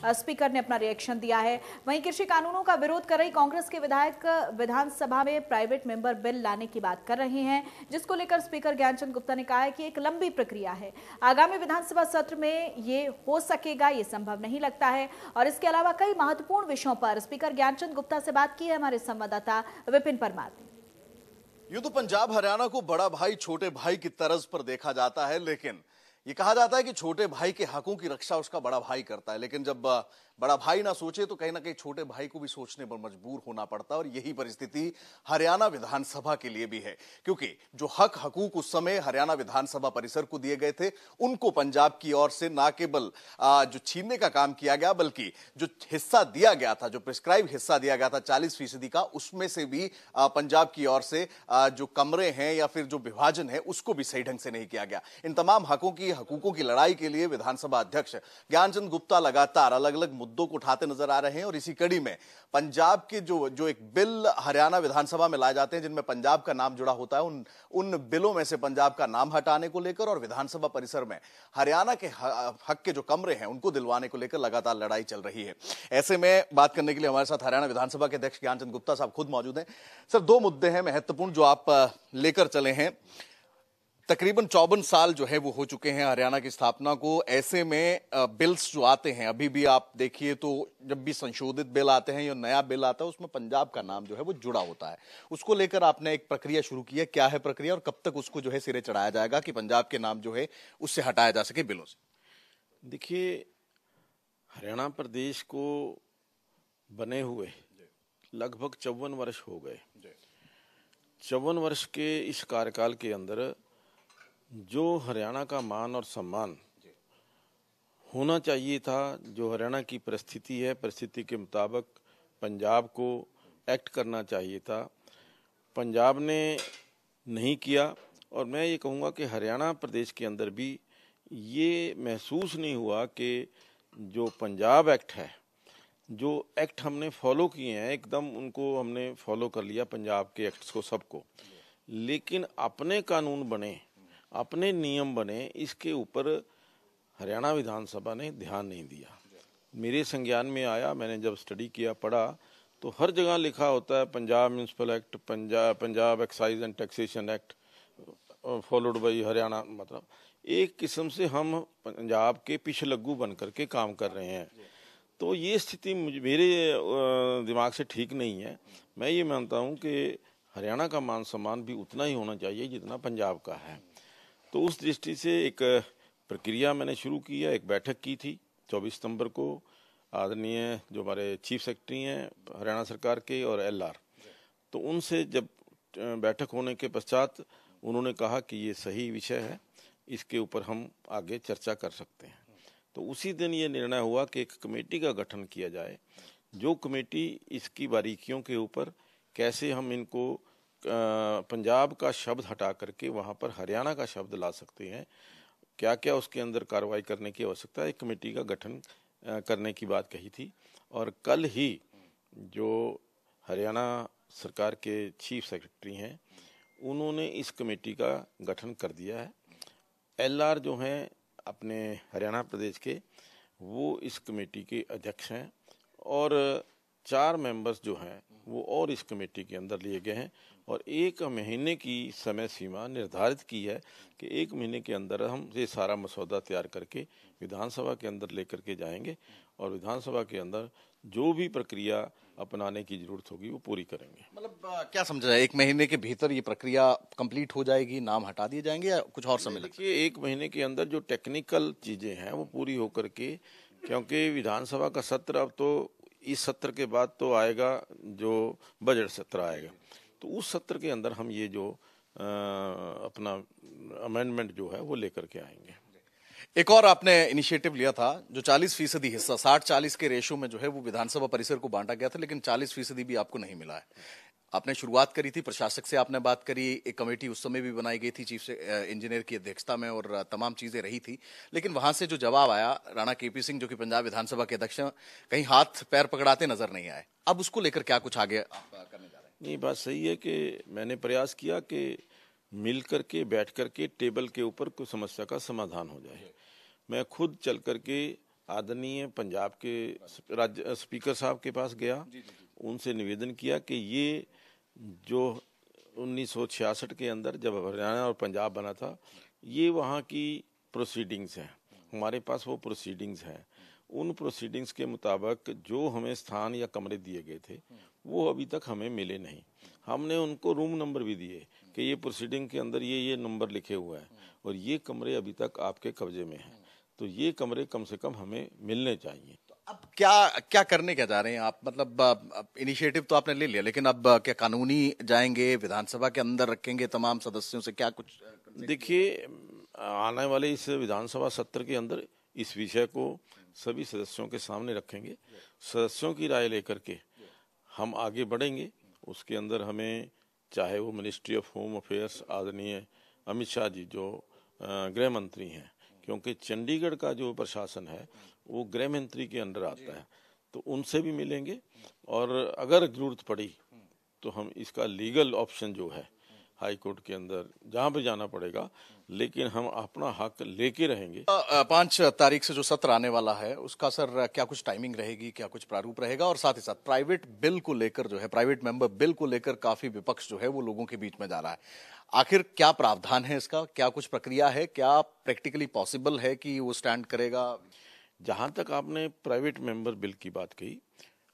Speaker ने अपना reaction दिया है। वहीं कृषि कानूनों का विरोध कर रही कांग्रेस के विधायक विधानसभा में प्राइवेट मेंबर बिल लाने की बात कर रहे हैं, जिसको लेकर स्पीकर ज्ञानचंद गुप्ता ने कहा है कि एक लंबी प्रक्रिया है, आगामी विधानसभा सत्र में ये हो सकेगा, ये संभव नहीं लगता है। और इसके अलावा कई महत्वपूर्ण विषयों पर स्पीकर ज्ञानचंद गुप्ता से बात की है हमारे संवाददाता विपिन परमार ने। यूं तो पंजाब हरियाणा को बड़ा भाई छोटे भाई की तर्ज पर देखा जाता है, लेकिन ये कहा जाता है कि छोटे भाई के हकों की रक्षा उसका बड़ा भाई करता है। लेकिन जब बड़ा भाई ना सोचे तो कहीं ना कहीं छोटे भाई को भी सोचने पर मजबूर होना पड़ता है। और यही परिस्थिति हरियाणा विधानसभा के लिए भी है, क्योंकि जो हक हकूक उस समय हरियाणा विधानसभा परिसर को दिए गए थे, उनको पंजाब की ओर से ना केवल जो छीनने का काम किया गया, बल्कि जो हिस्सा दिया गया था, जो प्रिस्क्राइब हिस्सा दिया गया था 40% का, उसमें से भी पंजाब की ओर से जो कमरे हैं या फिर जो विभाजन है, उसको भी सही ढंग से नहीं किया गया। इन तमाम हकूकों की लड़ाई के लिए विधानसभा अध्यक्ष ज्ञानचंद गुप्ता लगातार अलग अलग मुद्दों को उठाते नजर आ रहे हैं। और इसी कड़ी में पंजाब के जो एक बिल हरियाणा विधानसभा में लाए जाते हैं, जिनमें पंजाब का नाम जुड़ा होता है, उन बिलों में से पंजाब का नाम हटाने को लेकर और विधानसभा परिसर में हरियाणा के हक के जो कमरे हैं उनको दिलवाने को लेकर लगातार लड़ाई चल रही है। ऐसे में बात करने के लिए हमारे साथ हरियाणा विधानसभा के अध्यक्ष ज्ञानचंद गुप्ता साहब खुद मौजूद हैं। सर, दो मुद्दे हैं महत्वपूर्ण जो आप लेकर चले हैं। तकरीबन 54 साल जो है वो हो चुके हैं हरियाणा की स्थापना को। ऐसे में बिल्स जो आते हैं, अभी भी आप देखिए तो जब भी संशोधित बिल आते हैं या नया बिल आता है, उसमें पंजाब का नाम जो है वो जुड़ा होता है। उसको लेकर आपने एक प्रक्रिया शुरू की है, क्या है प्रक्रिया और कब तक उसको जो है सिरे चढ़ाया जाएगा कि पंजाब के नाम जो है उससे हटाया जा सके बिलों से? देखिए, हरियाणा प्रदेश को बने हुए लगभग 54 वर्ष हो गए। 54 वर्ष के इस कार्यकाल के अंदर जो हरियाणा का मान और सम्मान होना चाहिए था, जो हरियाणा की परिस्थिति है, परिस्थिति के मुताबिक पंजाब को एक्ट करना चाहिए था, पंजाब ने नहीं किया। और मैं ये कहूँगा कि हरियाणा प्रदेश के अंदर भी ये महसूस नहीं हुआ कि जो पंजाब एक्ट है, जो एक्ट हमने फॉलो किए हैं, एकदम उनको हमने फॉलो कर लिया पंजाब के एक्ट्स को, सबको, लेकिन अपने कानून बने, अपने नियम बने, इसके ऊपर हरियाणा विधानसभा ने ध्यान नहीं दिया। मेरे संज्ञान में आया, मैंने जब स्टडी किया, पढ़ा, तो हर जगह लिखा होता है Punjab municipal act, Punjab excise and taxation act followed by Haryana. मतलब एक किस्म से हम पंजाब के पिछलग्गू बन करके काम कर रहे हैं। तो ये स्थिति मेरे दिमाग से ठीक नहीं है। मैं ये मानता हूँ कि हरियाणा का मान सम्मान भी उतना ही होना चाहिए जितना पंजाब का है। तो उस दृष्टि से एक प्रक्रिया मैंने शुरू की है। एक बैठक की थी 24 सितंबर को, आदरणीय जो हमारे चीफ सेक्रेटरी हैं हरियाणा सरकार के और LR, तो उनसे जब बैठक होने के पश्चात उन्होंने कहा कि ये सही विषय है, इसके ऊपर हम आगे चर्चा कर सकते हैं। तो उसी दिन ये निर्णय हुआ कि एक कमेटी का गठन किया जाए, जो कमेटी इसकी बारीकियों के ऊपर कैसे हम इनको पंजाब का शब्द हटा करके वहाँ पर हरियाणा का शब्द ला सकते हैं, क्या क्या उसके अंदर कार्रवाई करने की आवश्यकता है, एक कमेटी का गठन करने की बात कही थी। और कल ही जो हरियाणा सरकार के चीफ सेक्रेटरी हैं, उन्होंने इस कमेटी का गठन कर दिया है। LR जो हैं अपने हरियाणा प्रदेश के, वो इस कमेटी के अध्यक्ष हैं और 4 मेंबर्स जो हैं वो और इस कमेटी के अंदर लिए गए हैं। और 1 महीने की समय सीमा निर्धारित की है कि 1 महीने के अंदर हम ये सारा मसौदा तैयार करके विधानसभा के अंदर लेकर के जाएंगे और विधानसभा के अंदर जो भी प्रक्रिया अपनाने की जरूरत होगी वो पूरी करेंगे। मतलब क्या समझा जाए, 1 महीने के भीतर ये प्रक्रिया कंप्लीट हो जाएगी, नाम हटा दिए जाएंगे या कुछ और समय लगेगा? देखिए, 1 महीने के अंदर जो टेक्निकल चीजें हैं वो पूरी होकर के, क्योंकि विधानसभा का सत्र अब तो इस सत्र के बाद तो आएगा, जो बजट सत्र आएगा, तो उस सत्र के अंदर हम ये जो अपना अमेंडमेंट जो है वो लेकर के आएंगे। एक और आपने इनिशिएटिव लिया था, जो 40% हिस्सा 60-40 के रेशो में जो है वो विधानसभा परिसर को बांटा गया था, लेकिन 40% भी आपको नहीं मिला है। आपने शुरुआत करी थी, प्रशासक से आपने बात करी, एक कमेटी उस समय भी बनाई गई थी चीफ इंजीनियर की अध्यक्षता में और तमाम चीजें रही थी, लेकिन वहां से जो जवाब आया, राणा KP सिंह जो कि पंजाब विधानसभा के अध्यक्ष, कहीं हाथ पैर पकड़ाते नजर नहीं आए। अब उसको लेकर क्या कुछ आगे आप करने जा रहे हैं? नहीं, बात सही है कि मैंने प्रयास किया कि मिल करके बैठ करके टेबल के ऊपर कोई समस्या का समाधान हो जाए। मैं खुद चल करके आदरणीय पंजाब के राज्य स्पीकर साहब के पास गया, उनसे निवेदन किया कि ये जो 1966 के अंदर जब हरियाणा और पंजाब बना था, ये वहाँ की प्रोसीडिंग्स हैं, हमारे पास वो प्रोसीडिंग्स हैं। उन प्रोसीडिंग्स के मुताबिक जो हमें स्थान या कमरे दिए गए थे वो अभी तक हमें मिले नहीं। हमने उनको रूम नंबर भी दिए कि ये प्रोसीडिंग के अंदर ये नंबर लिखे हुए हैं और ये कमरे अभी तक आपके कब्जे में हैं, तो ये कमरे कम से कम हमें मिलने चाहिए। अब क्या क्या करने क्या जा रहे हैं आप? मतलब इनिशिएटिव तो आपने ले लिया, लेकिन अब क्या कानूनी जाएंगे, विधानसभा के अंदर रखेंगे तमाम सदस्यों से, क्या कुछ? देखिए, आने वाले इस विधानसभा सत्र के अंदर इस विषय को सभी सदस्यों के सामने रखेंगे, सदस्यों की राय लेकर के हम आगे बढ़ेंगे। उसके अंदर हमें चाहे वो मिनिस्ट्री ऑफ होम अफेयर्स आदरणीय अमित शाह जी जो गृह मंत्री हैं, क्योंकि चंडीगढ़ का जो प्रशासन है वो गृह मंत्री के अंडर आता है, तो उनसे भी मिलेंगे और अगर जरूरत पड़ी तो हम इसका लीगल ऑप्शन जो है हाई कोर्ट के अंदर जहां पे जाना पड़ेगा, लेकिन हम अपना हक लेके रहेंगे। 5 तारीख से जो सत्र आने वाला है उसका सर क्या कुछ टाइमिंग रहेगी, क्या कुछ प्रारूप रहेगा? और साथ ही साथ प्राइवेट बिल को लेकर जो है, प्राइवेट मेंबर बिल को लेकर काफी विपक्ष जो है वो लोगों के बीच में जा रहा है, आखिर क्या प्रावधान है इसका, क्या कुछ प्रक्रिया है, क्या प्रैक्टिकली पॉसिबल है कि वो स्टैंड करेगा? जहां तक आपने प्राइवेट मेंबर बिल की बात कही,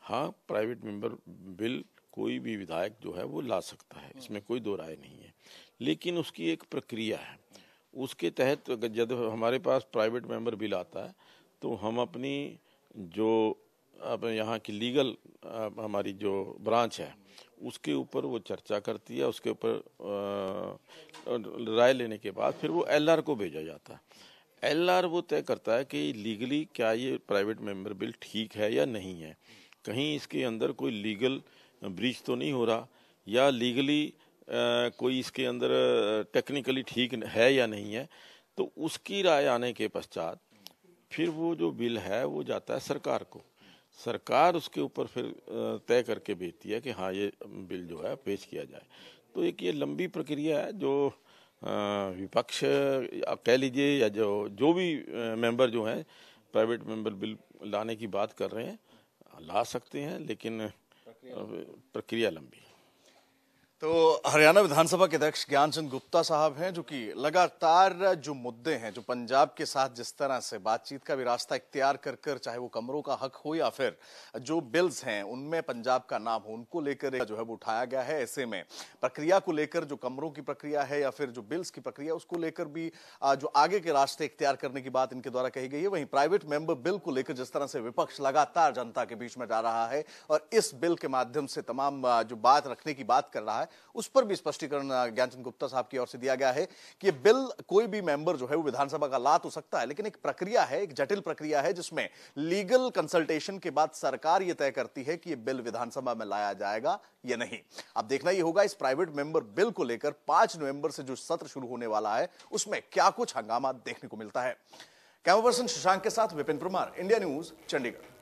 हाँ, प्राइवेट मेंबर बिल कोई भी विधायक जो है वो ला सकता है, इसमें कोई दो राय नहीं है, लेकिन उसकी एक प्रक्रिया है। उसके तहत जब हमारे पास प्राइवेट मेंबर बिल आता है तो हम अपनी जो अब यहाँ की लीगल हमारी जो ब्रांच है उसके ऊपर वो चर्चा करती है, उसके ऊपर राय लेने के बाद फिर वो एलआर को भेजा जाता है। एलआर वो तय करता है कि लीगली क्या ये प्राइवेट मेंबर बिल ठीक है या नहीं है, कहीं इसके अंदर कोई लीगल ब्रीच तो नहीं हो रहा, या लीगली कोई इसके अंदर टेक्निकली ठीक है या नहीं है। तो उसकी राय आने के पश्चात फिर वो जो बिल है वो जाता है सरकार को, सरकार उसके ऊपर फिर तय करके भेजती है कि हाँ ये बिल जो है पेश किया जाए। तो एक ये लंबी प्रक्रिया है जो विपक्ष कह लीजिए या जो भी मेंबर जो हैं प्राइवेट मेंबर बिल लाने की बात कर रहे हैं ला सकते हैं, लेकिन प्रक्रिया लंबी है। तो हरियाणा विधानसभा के अध्यक्ष ज्ञानचंद गुप्ता साहब हैं, जो कि लगातार जो मुद्दे हैं, जो पंजाब के साथ जिस तरह से बातचीत का भी रास्ता इख्तियार कर चाहे वो कमरों का हक हो या फिर जो बिल्स हैं उनमें पंजाब का नाम हो, उनको लेकर जो है वो उठाया गया है। ऐसे में प्रक्रिया को लेकर, जो कमरों की प्रक्रिया है या फिर जो बिल्स की प्रक्रिया, उसको लेकर भी जो आगे के रास्ते इख्तियार करने की बात इनके द्वारा कही गई है। वहीं प्राइवेट मेंबर बिल को लेकर जिस तरह से विपक्ष लगातार जनता के बीच में जा रहा है और इस बिल के माध्यम से तमाम जो बात रखने की बात कर रहा है, उस पर भी स्पष्टीकरण ज्ञानचंद गुप्ता साहब की ओर से दिया गया है कि ये बिल कोई भी मेंबर जो है वो विधानसभा का ला तो सकता है, लेकिन एक प्रक्रिया है, एक जटिल प्रक्रिया है जिसमें लीगल कंसल्टेशन के बाद सरकार ये तय करती है कि ये बिल विधानसभा में लाया जाएगा या नहीं। अब देखना ही होगा इस प्राइवेट मेंबर बिल को लेकर 5 नवंबर से जो सत्र शुरू होने वाला है उसमें क्या कुछ हंगामा देखने को मिलता है। कैमरा पर्सन शशांक के साथ विपिन परमार, इंडिया न्यूज, चंडीगढ़।